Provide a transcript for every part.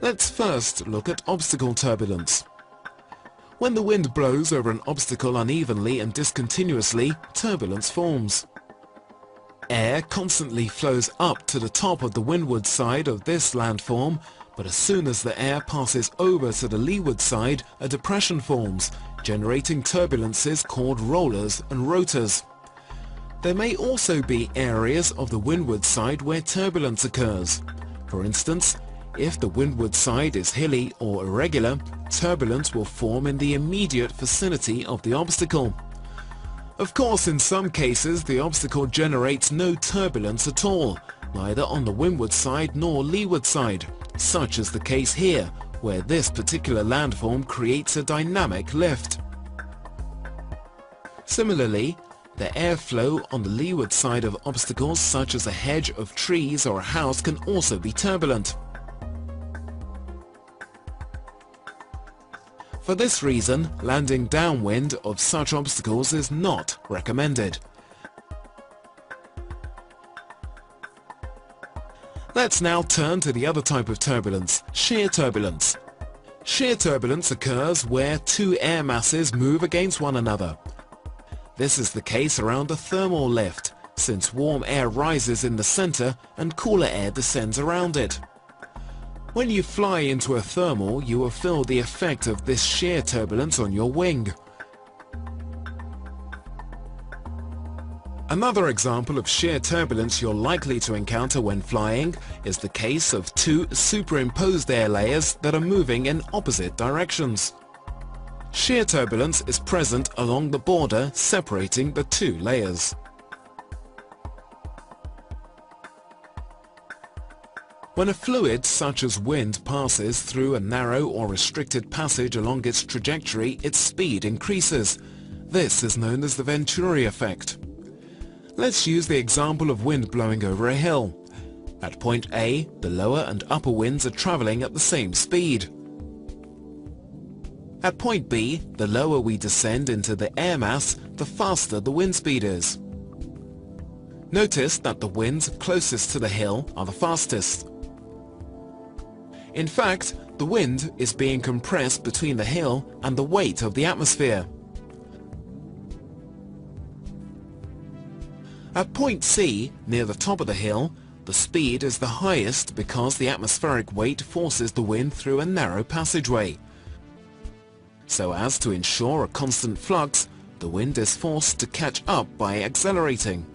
Let's first look at obstacle turbulence. When the wind blows over an obstacle unevenly and discontinuously, turbulence forms. Air constantly flows up to the top of the windward side of this landform, but as soon as the air passes over to the leeward side, a depression forms, generating turbulences called rollers and rotors. There may also be areas of the windward side where turbulence occurs. For instance, if the windward side is hilly or irregular, turbulence will form in the immediate vicinity of the obstacle. Of course, in some cases the obstacle generates no turbulence at all, neither on the windward side nor leeward side, such is the case here, where this particular landform creates a dynamic lift. Similarly, the airflow on the leeward side of obstacles such as a hedge of trees or a house can also be turbulent. For this reason, landing downwind of such obstacles is not recommended. Let's now turn to the other type of turbulence, shear turbulence. Shear turbulence occurs where two air masses move against one another. This is the case around a thermal lift, since warm air rises in the center and cooler air descends around it. When you fly into a thermal, you will feel the effect of this shear turbulence on your wing. Another example of shear turbulence you're likely to encounter when flying is the case of two superimposed air layers that are moving in opposite directions. Shear turbulence is present along the border separating the two layers. When a fluid such as wind passes through a narrow or restricted passage along its trajectory, its speed increases. This is known as the Venturi effect. Let's use the example of wind blowing over a hill. At point A, the lower and upper winds are traveling at the same speed. At point B, the lower we descend into the air mass, the faster the wind speed is. Notice that the winds closest to the hill are the fastest. In fact, the wind is being compressed between the hill and the weight of the atmosphere. At point C, near the top of the hill, the speed is the highest because the atmospheric weight forces the wind through a narrow passageway. So as to ensure a constant flux, the wind is forced to catch up by accelerating.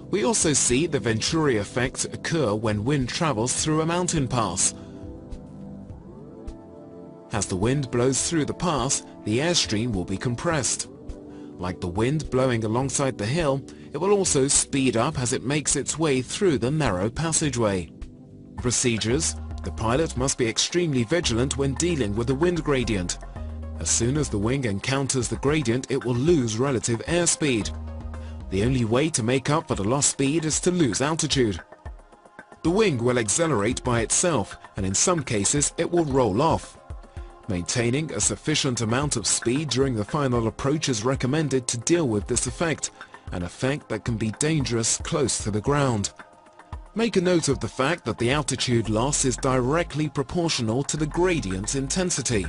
We also see the Venturi effect occur when wind travels through a mountain pass. As the wind blows through the pass, the airstream will be compressed. Like the wind blowing alongside the hill, it will also speed up as it makes its way through the narrow passageway. Procedures: the pilot must be extremely vigilant when dealing with the wind gradient. As soon as the wing encounters the gradient, it will lose relative airspeed. The only way to make up for the lost speed is to lose altitude. The wing will accelerate by itself, and in some cases it will roll off. Maintaining a sufficient amount of speed during the final approach is recommended to deal with this effect, an effect that can be dangerous close to the ground. Make a note of the fact that the altitude loss is directly proportional to the gradient's intensity.